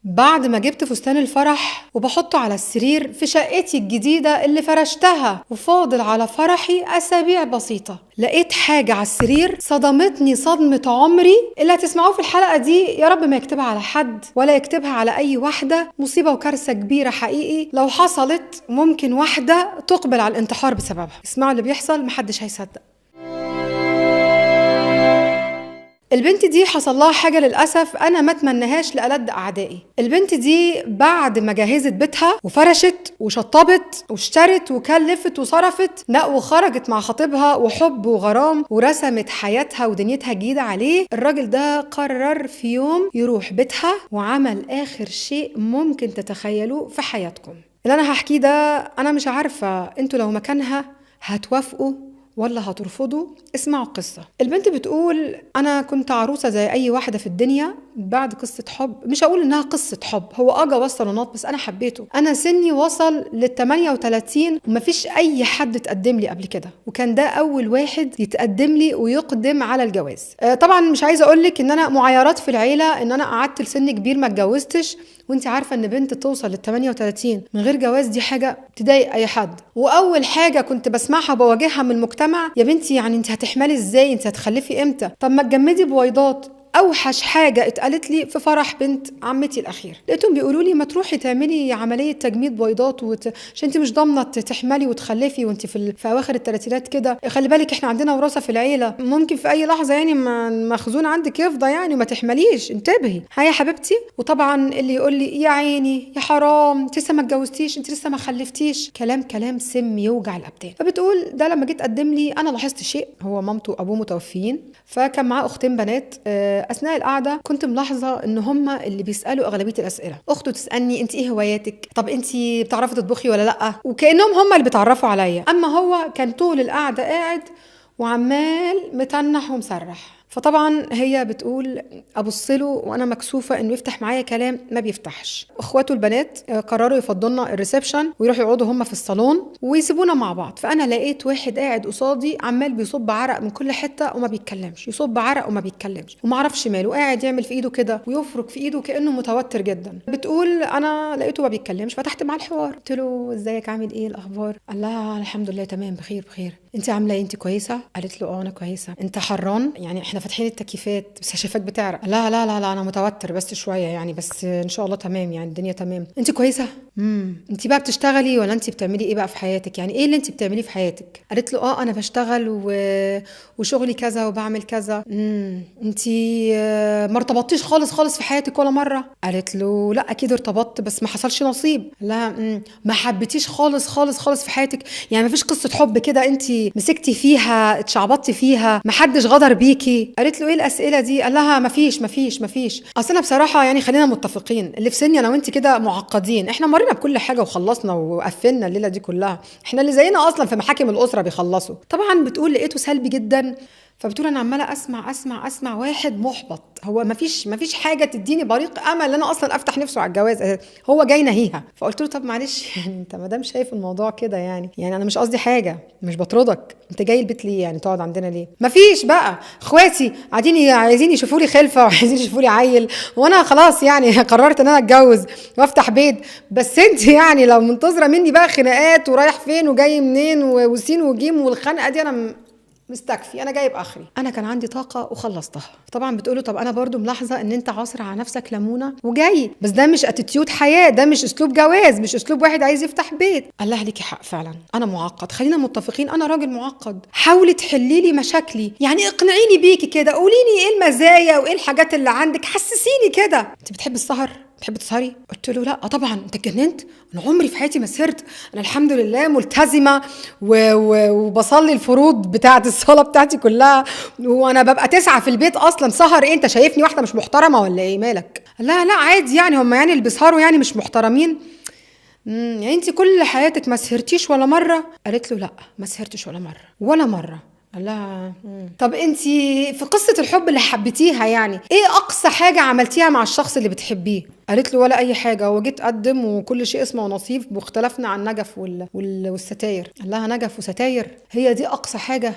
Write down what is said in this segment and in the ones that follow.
بعد ما جبت فستان الفرح وبحطه على السرير في شقتي الجديدة اللي فرشتها وفاضل على فرحي أسابيع بسيطة، لقيت حاجة على السرير صدمتني صدمة عمري. اللي هتسمعوه في الحلقة دي يا رب ما يكتبها على حد ولا يكتبها على أي واحدة، مصيبة وكارثة كبيرة حقيقي. لو حصلت ممكن واحدة تقبل على الانتحار بسببها. اسمعوا اللي بيحصل، محدش هيصدق. البنت دي حصل لها حاجة للأسف أنا ما اتمنهاش لألد أعدائي. البنت دي بعد ما جهزت بيتها وفرشت وشطبت واشترت وكلفت وصرفت، لا وخرجت مع خطيبها وحب وغرام ورسمت حياتها ودنيتها جديدة عليه، الراجل ده قرر في يوم يروح بيتها وعمل آخر شيء ممكن تتخيلوه في حياتكم. اللي أنا هحكيه ده أنا مش عارفة انتوا لو مكانها هتوافقوا ولا هترفضوا. اسمعوا القصة. البنت بتقول أنا كنت عروسة زي أي واحدة في الدنيا بعد قصة حب. مش هقول إنها قصة حب، هو وصل ونط، بس أنا حبيته. أنا سني وصل لل38 ومفيش أي حد تقدم لي قبل كده، وكان ده أول واحد يتقدم لي ويقدم على الجواز. طبعا مش عايزة أقولك إن أنا معايرات في العيلة إن أنا قعدت لسن كبير ما اتجوزتش، وانت عارفة ان بنت توصل لل38 من غير جواز دي حاجة تضايق اي حد. واول حاجة كنت بسمعها بواجهها من المجتمع، يا بنتي يعني انت هتحملي ازاي، انت هتخلفي امتى، طب ما تجمدي بويضات. اوحش حاجه اتقالت لي في فرح بنت عمتي الاخير، لقيتهم بيقولوا لي ما تروحي تعملي عمليه تجميد بويضات عشان انت مش ضامنه تحملي وتخلفي وانت في اواخر الثلاثينات كده. خلي بالك احنا عندنا وراثه في العيله، ممكن في اي لحظه يعني مخزون عندك يفضى يعني وما تحمليش، انتبهي. هيا يا حبيبتي. وطبعا اللي يقول لي يا عيني يا حرام انت لسه ما اتجوزتيش، انت لسه ما خلفتيش، كلام سم يوجع الابدان. فبتقول ده لما جيت اقدم لي انا لاحظت شيء، هو مامته وابوه متوفيين، فكان معاه اختين بنات. اثناء القعده كنت ملاحظه ان هم اللي بيسالوا اغلبيه الاسئله. اخته تسالني انت ايه هواياتك، طب انت بتعرفي تطبخي ولا لا، وكانهم هم اللي بيتعرفوا عليا. اما هو كان طول القعده قاعد وعمال متنح ومسرح. فطبعا هي بتقول ابص له وانا مكسوفه انه يفتح معايا كلام، ما بيفتحش. اخواته البنات قرروا يفضلنا الريسبشن ويروحوا يقعدوا هم في الصالون ويسيبونا مع بعض. فانا لقيت واحد قاعد قصادي عمال بيصب عرق من كل حته وما بيتكلمش، يصب عرق وما بيتكلمش وما اعرفش ماله، قاعد يعمل في ايده كده ويفرك في ايده كانه متوتر جدا. بتقول انا لقيته ما بيتكلمش، فتحت معاه الحوار، قلت له ازيك عامل ايه الاخبار؟ قال لها الحمد لله تمام بخير. انت عامله ايه، انت كويسه؟ قالت له انا كويسه. انت حران؟ يعني احنا فاتحين التكييفات بس شايفاك بتعرق. لا لا لا لا انا متوتر بس شويه يعني، بس ان شاء الله تمام يعني الدنيا تمام. انت كويسه؟ انت بقى بتشتغلي ولا انت بتعملي ايه بقى في حياتك، يعني ايه اللي انت بتعمليه في حياتك؟ قالت له انا بشتغل وشغلي كذا وبعمل كذا. انت ما ارتبطتيش خالص في حياتك ولا مره؟ قالت له لا اكيد ارتبطت بس ما حصلش نصيب. لا ما حبيتيش خالص في حياتك، يعني ما فيش قصه حب كده انت مسكتي فيها اتشعبطتي فيها، ما حدش غدر بيكي؟ قالت له ايه الاسئله دي؟ قال لها ما فيش اصل انا بصراحه يعني خلينا متفقين اللي في سني انا وانت كده معقدين، احنا مرينا بكل حاجه وخلصنا وقفلنا الليله دي كلها، احنا اللي زينا اصلا في محاكم الاسره بيخلصوا. طبعا بتقول لقيته سلبي جدا. فبتقول انا عماله اسمع واحد محبط، هو مفيش حاجه تديني بريق امل ان انا اصلا افتح نفسه على الجواز، هو جاي نهيها. فقلت له طب معلش يعني انت ما دام شايف الموضوع كده يعني انا مش قصدي حاجه، مش بطردك، انت جاي البيت ليه يعني تقعد عندنا ليه؟ مفيش بقى اخواتي قاعدين عايزين يشوفوا لي خلفه وعايزين يشوفوا لي عيل، وانا خلاص يعني قررت ان انا اتجوز وافتح بيت، بس انت يعني لو منتظره مني بقى خناقات ورايح فين وجاي منين وسين وجيم والخنقه دي انا مستكفي، انا جايب اخري، انا كان عندي طاقه وخلصتها. طبعا بتقوله طب انا برضو ملاحظه ان انت عاصر على نفسك ليمونه وجاي، بس ده مش اتيتيود حياه، ده مش اسلوب جواز، مش اسلوب واحد عايز يفتح بيت. قال لها ليكي حق فعلا انا معقد، خلينا متفقين انا راجل معقد، حاولي تحلي لي مشاكلي، يعني اقنعيني بيكي كده، قولي لي ايه المزايا وايه الحاجات اللي عندك، حسسيني كده. انت بتحبي السهر؟ بتحبي تسهري؟ قلت له لا طبعا انت اتجننت، انا عمري في حياتي ما سهرت، انا الحمد لله ملتزمه وبصلي الفروض بتاعه الصلاه بتاعتي كلها، وانا ببقى 9 في البيت اصلا، سهر ايه انت شايفني واحده مش محترمه ولا ايه مالك؟ لا عادي يعني هم يعني اللي بيسهروا يعني مش محترمين؟ يعني انت كل حياتك ما سهرتيش ولا مره؟ قالت له لا ما سهرتش ولا مره. قال لها طب انتي في قصة الحب اللي حبيتيها يعني ايه اقصى حاجة عملتيها مع الشخص اللي بتحبيه؟ قالت له ولا اي حاجة، وجيت اقدم وكل شيء اسمه نصيب، واختلفنا عن نجف والستاير. قال لها نجف وستاير هي دي اقصى حاجة؟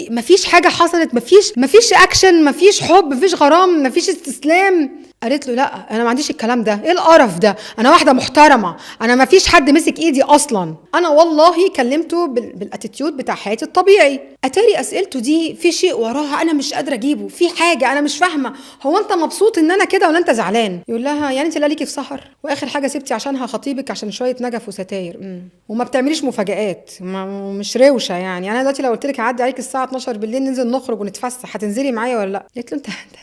مفيش حاجه حصلت، مفيش اكشن، مفيش حب، مفيش غرام، مفيش استسلام. قالت له لا انا ما عنديش الكلام ده، ايه القرف ده، انا واحده محترمه، انا ما فيش حد مسك ايدي اصلا، انا والله كلمته بالاتيتيود بتاع حياتي الطبيعي. اتاري اسئلته دي في شيء وراها انا مش قادره اجيبه، في حاجه انا مش فاهمه، هو انت مبسوط ان انا كده ولا انت زعلان؟ يقول لها يعني انت لا ليكي في سهر، واخر حاجه سبتي عشانها خطيبك عشان شويه نجف وستاير، وما بتعمليش مفاجآت، مش روشه يعني. انا دلوقتي لو قلت لك هعدي عليك الساعه 12 بالليل ننزل نخرج ونتفسح، هتنزلي معايا ولا لا؟ قالت له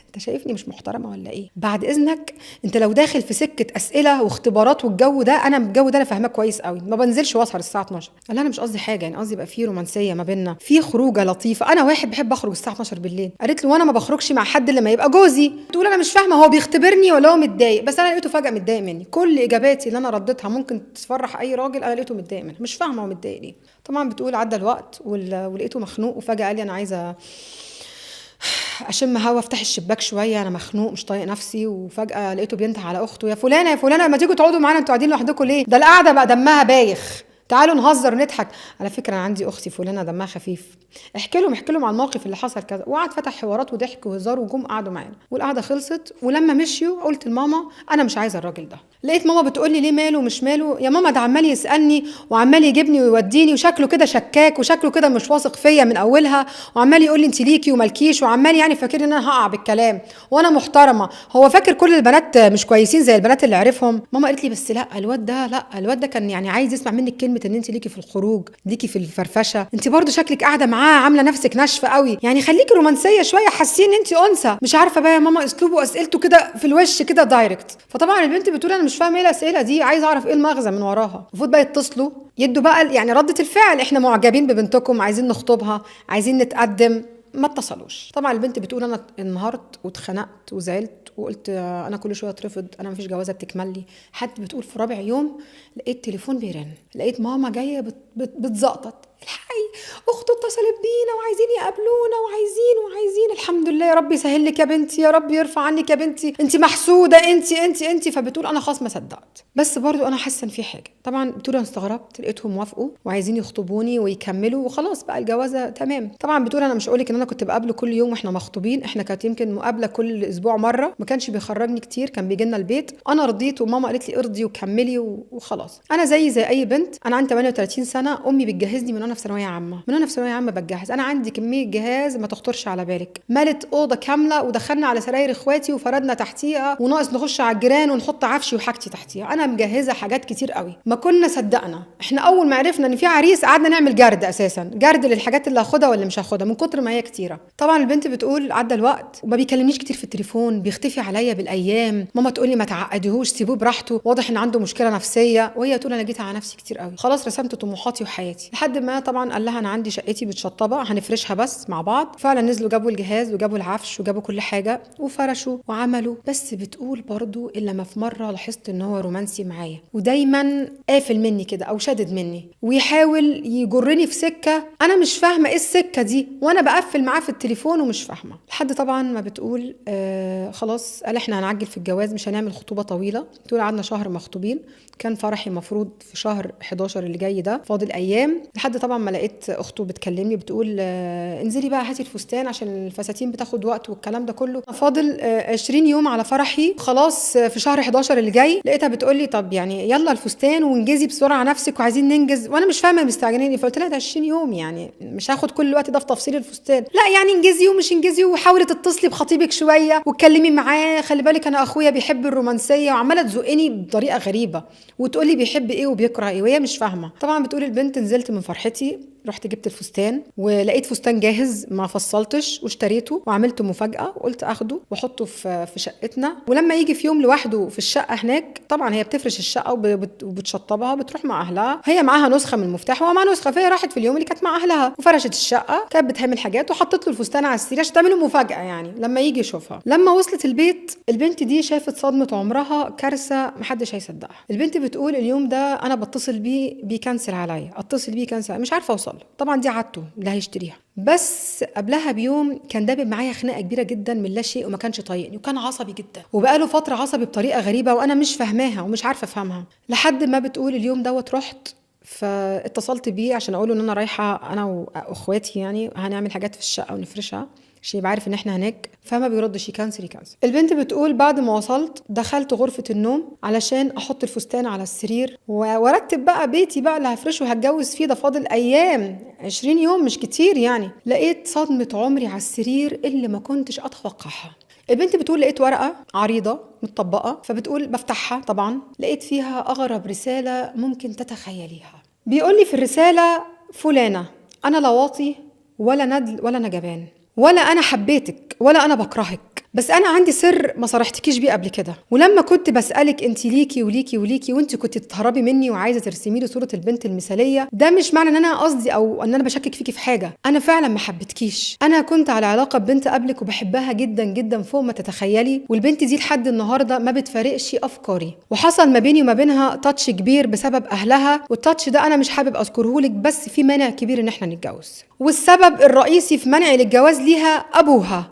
انت شايفني مش محترمه ولا ايه؟ بعد اذنك انت لو داخل في سكه اسئله واختبارات والجو ده، انا الجو ده انا فاهماه كويس قوي، ما بنزلش واسهر الساعه 12. قال انا مش قصدي حاجه، يعني قصدي يبقى في رومانسيه ما بيننا، في خروجه لطيفه، انا واحد بحب اخرج الساعه 12 بالليل. قالت له وانا ما بخرجش مع حد لما يبقى جوزي. تقول انا مش فاهمه هو بيختبرني ولا هو متضايق، بس انا لقيته فجاه متضايق مني، كل اجاباتي اللي انا رديتها ممكن تفرح اي راجل، انا لقيته متضايق منها، مش فاهمه هو متضايق ليه. طبعا بتقول عدى الوقت ولقيته مخنوق، وفجاه قال لي انا عايزه اشم هوا، افتح الشباك شويه، انا مخنوق مش طايق نفسي. وفجاه لقيته بينده على اخته، يا فلانه يا فلانه ما تيجوا تقعدوا معانا، انتوا قاعدين لوحدكم ليه؟ ده القعده بقى دمها بايخ، تعالوا نهزر ونضحك. على فكره انا عندي اختي فلانه دمها خفيف، احكي لهم على الموقف اللي حصل كذا. وقعد فتح حوارات وضحك وهزار، وجم قعدوا معانا والقعده خلصت. ولما مشيوا قلت لماما انا مش عايزه الراجل ده. لقيت ماما بتقول لي ليه ماله ومش ماله؟ يا ماما ده عمال يسالني وعمال يجيبني ويوديني، وشكله كده شكاك، وشكله كده مش واثق فيا من اولها، وعمال يقول لي انت ليكي ومالكيش، وعمال يعني فاكر ان انا هقع بالكلام وانا محترمه، هو فاكر كل البنات مش كويسين زي البنات اللي عارفهم. ماما قالت لي بس لا الواد ده كان يعني عايز يسمع منك كلمه ان انت ليكي في الخروج، ليكي في الفرفشه، انت برضو شكلك قاعده معاه عامله نفسك ناشفه قوي، يعني خليكي رومانسيه شويه، حاسين ان انت انثى. مش عارفه بقى يا ماما اسلوبه واسئلته كده في الوش كده دايركت. فطبعا البنت بتقول انا مش فاهمه ايه الاسئله دي، عايزه اعرف ايه المغزى من وراها. المفروض بقى يتصلوا يدوا بقى يعني رده الفعل، احنا معجبين ببنتكم، عايزين نخطبها، عايزين نتقدم. ما اتصلوش. طبعا البنت بتقول انا انهارت واتخنقت وزعلت وقلت انا كل شويه اترفض، انا مفيش جوازه بتكمل لي. حد بتقول في رابع يوم لقيت تليفون بيرن، لقيت ماما جايه بتزقطط، الحقي اخته اتصلت بينا وعايزين يقابلونا وعايزين. الحمد لله يا رب يسهل لك يا بنتي، يا رب يرفع عنك يا بنتي، انت محسوده انت. فبتقول انا خلاص ما صدقت، بس برضو انا حاسه ان في حاجه. طبعا بتقول انا استغربت، لقيتهم وافقوا وعايزين يخطبوني ويكملوا وخلاص بقى الجوازه تمام. طبعا بتقول انا مش هقولك ان انا كنت بقابله كل يوم واحنا مخطوبين، احنا كانت يمكن مقابله كل اسبوع مره، ما كانش بيخرجني كتير، كان بيجي لنا البيت. انا رضيت وماما قالت لي ارضي وكملي وخلاص. انا زي اي بنت، انا عندي 38 سنه، امي بتجهزني من وانا في ثانويه عامه، بتجهز، انا عندي كميه جهاز ما تخطرش على بالك، مالت اوضه كامله ودخلنا على سراير اخواتي وفردنا تحتيها، وناقص نخش على الجيران ونحط عفشي وحاجتي تحتيها، انا مجهزه حاجات كتير قوي. ما كنا صدقنا، احنا اول ما عرفنا ان في عريس قعدنا نعمل جرد، اساسا جرد للحاجات اللي هاخدها واللي مش هاخدها من كتر ما هي كتيره. طبعا البنت بتقول عدى الوقت وما بيكلمنيش كتير في التليفون، بيختفي عليا بالايام. ماما تقول لي ما تعقديهوش، سيبوه براحته، واضح ان عنده مشكله نفسيه. وهي تقول انا جيت على نفسي كتير قوي، خلاص رسمت طموحاتي وحياتي. لحد ما طبعا قال لها انا عندي شقتي بتشطبه، هنفرشها بس مع بعض. فعلا نزلوا جابوا الجهاز وجابوا العفش وجابوا كل حاجه وفرشوا وعملوا. بس بتقول برضو الا ما في مره لاحظت ان هو رومانسي معايا، ودايما قافل مني كده او شادد مني، ويحاول يجرني في سكه انا مش فاهمه ايه السكه دي، وانا بقفل معاه في التليفون ومش فاهمه. لحد طبعا ما بتقول خلاص قال احنا هنعجل في الجواز، مش هنعمل خطوبه طويله. بتقول قعدنا شهر مخطوبين، كان فرحي المفروض في شهر 11 اللي جاي ده، فاضل ايام. لحد طبعا ما لقيت اخته بتكلمني بتقول انزلي بقى هاتي الفستان عشان الفساتين بتاخد وقت والكلام ده كله، فاضل 20 يوم على فرحي، خلاص في شهر 11 اللي جاي. لقيتها بتقول لي طب يعني يلا الفستان وانجزي بسرعه نفسك وعايزين ننجز، وانا مش فاهمه مستعجلين. فقلت لها ده 20 يوم يعني مش هاخد كل الوقت ده في تفصيل الفستان. لا يعني انجزي ومش انجزي، وحاولي تتصلي بخطيبك شويه واتكلمي معاه، خلي بالك انا اخويا بيحب الرومانسيه، وعماله تزقني بطريقه غريبه وتقول لي بيحب ايه وبيكره ايه وهي مش فاهمه. طبعا بتقول البنت نزلت من فرحتي، رحت جبت الفستان ولقيت فستان جاهز ما فصلتش واشتريته وعملته مفاجأة، وقلت اخده واحطه في شقتنا، ولما يجي في يوم لوحده في الشقة هناك. طبعا هي بتفرش الشقة وبتشطبها، بتروح مع اهلها، هي معاها نسخة من المفتاح وهو معاها نسخة، فهي راحت في اليوم اللي كانت مع اهلها وفرشت الشقة، كانت بتعمل حاجات وحطت له الفستان على السرير عشان تعمله مفاجأة يعني لما يجي يشوفها. لما وصلت البيت البنت دي شافت صدمة عمرها، كارثة محدش هيصدقها. البنت بتقول اليوم ده انا بتصل بيه بيكنسل عليا، اتصل بيه كنسل، مش عارفة اوصل. طبعا دي عادته اللي هيشتريها. بس قبلها بيوم كان دابب معايا خناقه كبيره جدا من لا شيء، وما كانش طايقني وكان عصبي جدا، وبقاله فتره عصبي بطريقه غريبه وانا مش فاهماها ومش عارفه افهمها. لحد ما بتقول اليوم دوت رحت فاتصلت بيه عشان اقوله ان انا رايحه انا واخواتي، يعني هنعمل حاجات في الشقه ونفرشها عشان يبقى عارف ان احنا هناك. فما بيردش، يكنسل. البنت بتقول بعد ما وصلت دخلت غرفه النوم علشان احط الفستان على السرير وارتب بقى بيتي بقى اللي هفرشه وهتجوز فيه، ده فاضل ايام 20 يوم مش كتير يعني. لقيت صدمه عمري على السرير اللي ما كنتش اتوقعها. البنت بتقول لقيت ورقة عريضة متطبقة، فبتقول بفتحها طبعا لقيت فيها أغرب رسالة ممكن تتخيليها. بيقول لي في الرسالة: فلانة، أنا لا واطي ولا ندل ولا نجبان، ولا أنا حبيتك ولا أنا بكرهك، بس أنا عندي سر ما صرحتكيش بيه قبل كده، ولما كنت بسألك أنت ليكي وليكي وليكي وأنت كنت تهربي مني وعايزة ترسمي لي صورة البنت المثالية، ده مش معنى أن أنا قصدي أو أن أنا بشكك فيكي في حاجة. أنا فعلا ما حبيتكيش، أنا كنت على علاقة ببنت قبلك وبحبها جدا جدا فوق ما تتخيلي، والبنت دي لحد النهاردة ما بتفارقش أفكاري، وحصل ما بيني وما بينها تاتش كبير بسبب أهلها، والتاتش ده أنا مش حابب أذكرهولك، بس في مانع كبير إن احنا نتجوز، والسبب الرئيسي في منعي للجواز ليها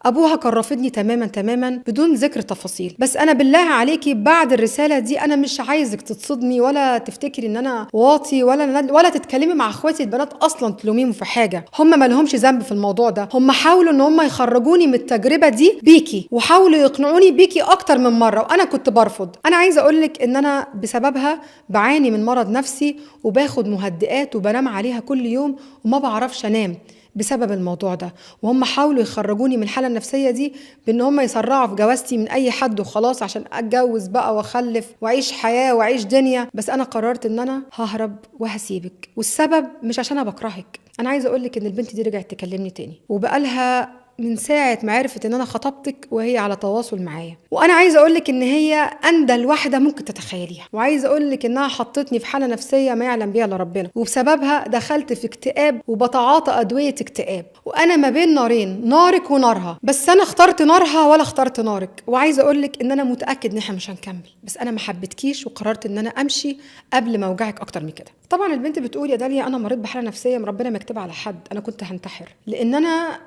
أبوها كان رافضني تماما بدون ذكر تفاصيل. بس أنا بالله عليكي بعد الرسالة دي أنا مش عايزك تتصدمي ولا تفتكري إن أنا واطي ولا تتكلمي مع أخواتي البنات أصلا تلوميهم في حاجة، هم ما لهمش ذنب في الموضوع ده، هم حاولوا إن هم يخرجوني من التجربة دي بيكي وحاولوا يقنعوني بيكي أكتر من مرة وأنا كنت برفض. أنا عايزة أقولك إن أنا بسببها بعاني من مرض نفسي وباخد مهدئات وبنام عليها كل يوم وما بعرفش أنام بسبب الموضوع ده، وهم حاولوا يخرجوني من الحالة النفسية دي بان هم يسرعوا في جوازتي من اي حد وخلاص عشان اتجوز بقى واخلف واعيش حياة واعيش دنيا. بس انا قررت ان انا ههرب وهسيبك، والسبب مش عشان انا بكرهك. انا عايزة اقولك ان البنت دي رجعت تكلمني تاني وبقالها من ساعة ما عرفت ان انا خطبتك وهي على تواصل معايا، وانا عايزة اقولك ان هي اندل واحدة ممكن تتخيليها، وعايزة اقولك انها حطتني في حالة نفسية ما يعلم بيها الا ربنا، وبسببها دخلت في اكتئاب وبتعاطى ادوية اكتئاب، وانا ما بين نارين، نارك ونارها، بس انا اخترت نارها ولا اخترت نارك. وعايزة اقولك ان انا متأكد ان احنا مش هنكمل، بس انا ما حبيتكيش وقررت ان انا امشي قبل ما اوجعك اكتر من كده. طبعا البنت بتقول يا داليا انا مريت بحالة نفسية ربنا ما يكتبها على حد، انا كنت هنتحر، لان انا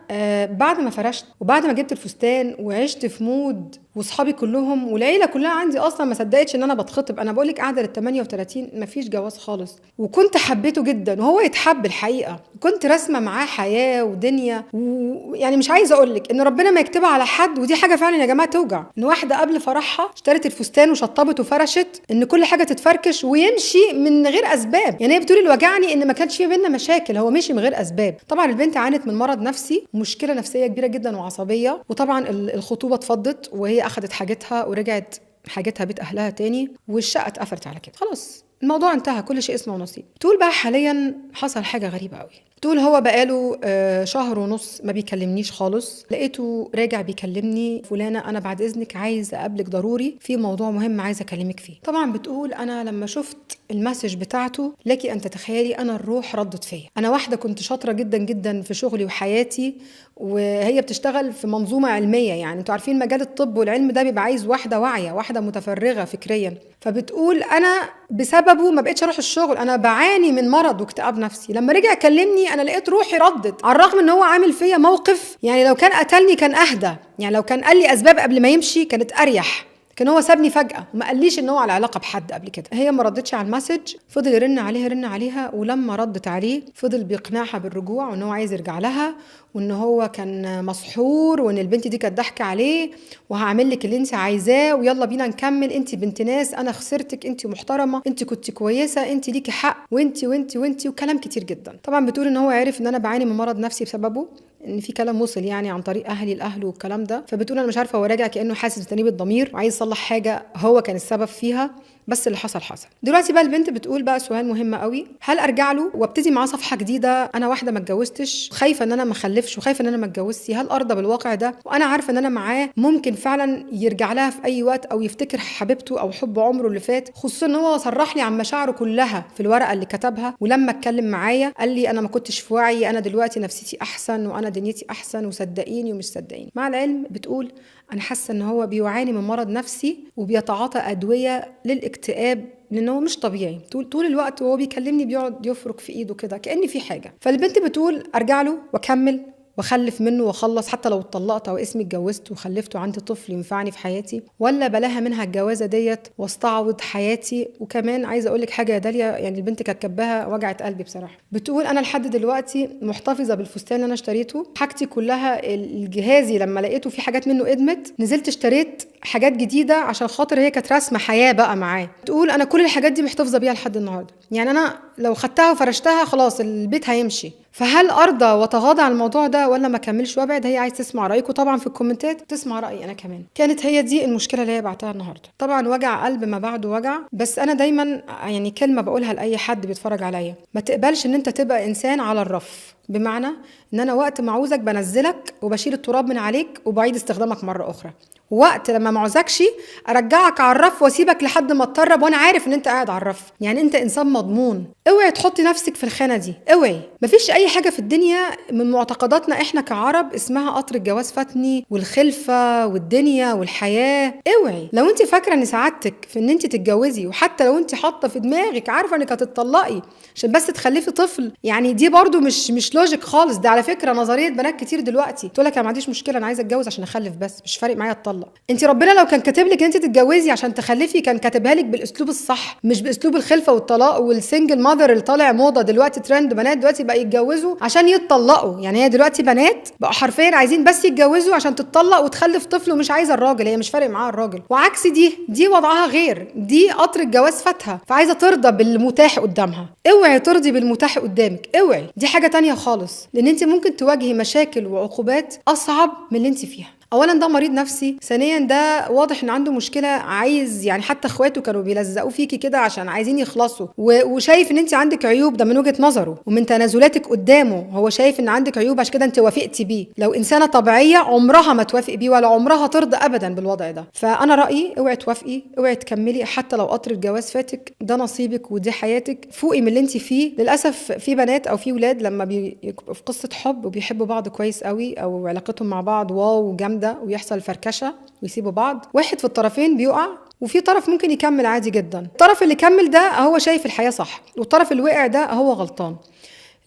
بعد ما فرشت وبعد ما جبت الفستان وعشت في مود واصحابي كلهم والعيله كلها عندي اصلا ما صدقتش ان انا بتخطب. انا بقولك قاعده لل 38 مفيش جواز خالص، وكنت حبيته جدا وهو يتحب الحقيقه، كنت راسمه معاه حياه ودنيا، ويعني مش عايزه اقولك ان ربنا ما يكتبها على حد، ودي حاجه فعلا يا جماعه توجع، ان واحده قبل فرحها اشترت الفستان وشطبت وفرشت ان كل حاجه تتفركش ويمشي من غير اسباب. يعني هي بتقول اللي وجعني ان ما كانش في بينا مشاكل، هو مشي من غير اسباب. طبعا البنت عانت من مرض نفسي ومشكله نفسيه كبيره جدا وعصبيه، وطبعا الخطوبه اتفضت وهي اخذت حاجتها ورجعت حاجتها بيت اهلها تاني، والشقه اتقفلت على كده خلاص، الموضوع انتهى، كل شيء اسمه ونصيب. تقول بقى حاليا حصل حاجه غريبه قوي. تقول هو بقاله شهر ونص ما بيكلمنيش خالص، لقيته راجع بيكلمني: فلانه انا بعد اذنك عايز اقابلك ضروري في موضوع مهم عايزه اكلمك فيه. طبعا بتقول انا لما شفت المسج بتاعته لكي ان تتخيلي انا الروح ردت فيا. انا واحده كنت شاطره جدا جدا في شغلي وحياتي، وهي بتشتغل في منظومه علميه، يعني انتوا عارفين مجال الطب والعلم ده بيبقى عايز واحده واعيه، واحده متفرغه فكريا. فبتقول انا بسببه ما بقتش اروح الشغل، انا بعاني من مرض واكتئاب نفسي. لما رجع كلمني انا لقيت روحي ردت، على الرغم ان هو عامل فيا موقف، يعني لو كان قتلني كان اهدى، يعني لو كان قال لي اسباب قبل ما يمشي كانت اريح، كان هو سابني فجأة وما قاليش ان هو على علاقة بحد قبل كده. هي ما ردتش على المسج، فضل يرن عليها، ولما ردت عليه فضل بيقنعها بالرجوع وان هو عايز يرجع لها، وان هو كان مسحور، وان البنت دي كانت ضحكة عليه، وهعمل لك اللي انت عايزاه ويلا بينا نكمل، انت بنت ناس، انا خسرتك، انت محترمة، انت كنت كويسة، انت ليكي حق، وانت وكلام كتير جدا. طبعا بتقول ان هو عارف ان انا بعاني من مرض نفسي بسببه، ان في كلام وصل يعني عن طريق اهلي الاهل والكلام ده. فبتقول انا مش عارفه هو راجع كانه حاسس بتانيب الضمير وعايز يصلح حاجه هو كان السبب فيها، بس اللي حصل. دلوقتي بقى البنت بتقول بقى سؤال مهم قوي: هل ارجع له وابتدي معاه صفحه جديده؟ انا واحده ما اتجوزتش، خايفه ان انا ما اخلفش وخايفه ان انا ما اتجوزش، هل ارضى بالواقع ده؟ وانا عارفه ان انا معاه ممكن فعلا يرجع لها في اي وقت او يفتكر حبيبته او حب عمره اللي فات، خصوصا ان هو صرح لي عن مشاعره كلها في الورقه اللي كتبها، ولما اتكلم معايا قال لي انا ما كنتش في وعي، انا دلوقتي نفسيتي احسن وانا دنيتي احسن، وصدقيني ومش صدقيني. مع العلم بتقول انا حاسه ان هو بيعاني من مرض نفسي وبيتعاطى ادويه للاكتئاب، لانه مش طبيعي، طول الوقت وهو بيكلمني بيقعد يفرك في ايده كده كأن في حاجه. فالبنت بتقول ارجع له واكمل واخلف منه واخلص حتى لو اتطلقت او اسمي اتجوزت وخلفت وعندي طفل ينفعني في حياتي، ولا بلاها منها الجوازه ديت واستعوض حياتي؟ وكمان عايزه اقول لك حاجه يا داليا، يعني البنت كانت كبها وجعت قلبي بصراحه. بتقول انا لحد دلوقتي محتفظه بالفستان اللي انا اشتريته، حاجتي كلها الجهازي لما لقيته في حاجات منه ادمت نزلت اشتريت حاجات جديده عشان خاطر هي كانت رسمه حياه بقى معاه. تقول انا كل الحاجات دي محتفظه بيها لحد النهارده، يعني انا لو خدتها وفرشتها خلاص البيت هيمشي. فهل ارضى واتغاضى عن الموضوع ده ولا ما اكملش وابعد؟ هي عايز تسمع رايكم طبعا في الكومنتات، تسمع رايي انا كمان. كانت هي دي المشكله اللي هي بعتها النهارده. طبعا وجع قلب ما بعده وجع، بس انا دايما يعني كلمه بقولها لاي حد بيتفرج عليا، ما تقبلش ان انت تبقى انسان على الرف. بمعنى ان انا وقت ما عاوزك بنزلك وبشيل التراب من عليك وبعيد استخدامك مره اخرى، وقت لما ما عاوزكش ارجعك على الرف واسيبك لحد ما تطرب وانا عارف ان انت قاعد على الرف. يعني انت انسان مضمون. اوعي تحطي نفسك في الخانه دي، اوعي. مفيش اي حاجه في الدنيا من معتقداتنا احنا كعرب اسمها قطر الجواز فاتني والخلفه والدنيا والحياه. اوعي. لو انت فاكره ان سعادتك في ان انت تتجوزي، وحتى لو انت حاطه في دماغك عارفه انك هتطلقي عشان بس تخلفي طفل، يعني دي برضو مش لوجيك خالص. ده على فكره نظريه بنات كتير دلوقتي تقول لك انا ما عنديش مشكله، انا عايزه اتجوز عشان اخلف بس مش فارق معايا اتطلق. انت ربنا لو كان كاتب لك انت تتجوزي عشان تخلفي كان كاتبها لك بالاسلوب الصح، مش باسلوب الخلفه والطلاق والسنجل ماذر اللي طالع موضه دلوقتي ترند. بنات دلوقتي بقى يتجوزوا عشان يتطلقوا، يعني هي دلوقتي بنات بقى حرفيا عايزين بس يتجوزوا عشان تتطلق وتخلف طفل ومش عايزه الراجل، هي مش فارق معاها الراجل. وعكس دي وضعها غير، دي قطر الجواز فاتها فعايزه ترضى بالمتاح قدامها. اوعي ترضي بالمتاح قدامك، اوعي. دي حاجه تانية خالص، لان انت ممكن تواجهي مشاكل وعقوبات اصعب من اللي انت فيها. اولا ده مريض نفسي، ثانيا ده واضح ان عنده مشكله، عايز يعني حتى اخواته كانوا بيلزقوا فيكي كده عشان عايزين يخلصوا، وشايف ان انت عندك عيوب. ده من وجهه نظره ومن تنازلاتك قدامه، هو شايف ان عندك عيوب عشان كده انت وافقتي بيه. لو انسانه طبيعيه عمرها ما توافق بيه ولا عمرها ترضى ابدا بالوضع ده. فانا رايي اوعي توافقي، اوعي تكملي حتى لو قطر الجواز فاتك. ده نصيبك ودي حياتك، فوقي من اللي انت فيه. للاسف في بنات او في ولاد لما بيبقوا في قصه حب وبيحبوا بعض كويس قوي او علاقتهم مع بعض واو جامده ويحصل فركشه ويسيبوا بعض، واحد في الطرفين بيقع وفي طرف ممكن يكمل عادي جدا. الطرف اللي كمل ده هو شايف الحياه صح، والطرف اللي وقع ده هو غلطان،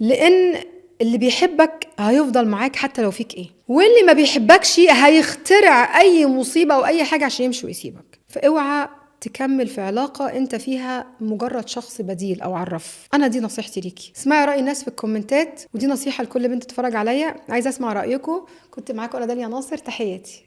لان اللي بيحبك هيفضل معاك حتى لو فيك ايه، واللي ما بيحبكش هيخترع اي مصيبه او اي حاجه عشان يمشي ويسيبك. فاوعى تكمل في علاقة انت فيها مجرد شخص بديل او عرف. انا دي نصيحتي ليكي، اسمعي رأي الناس في الكومنتات، ودي نصيحة لكل بنت تتفرج عليا. عايزة اسمع رأيكم. كنت معاكم انا داليا ناصر، تحياتي.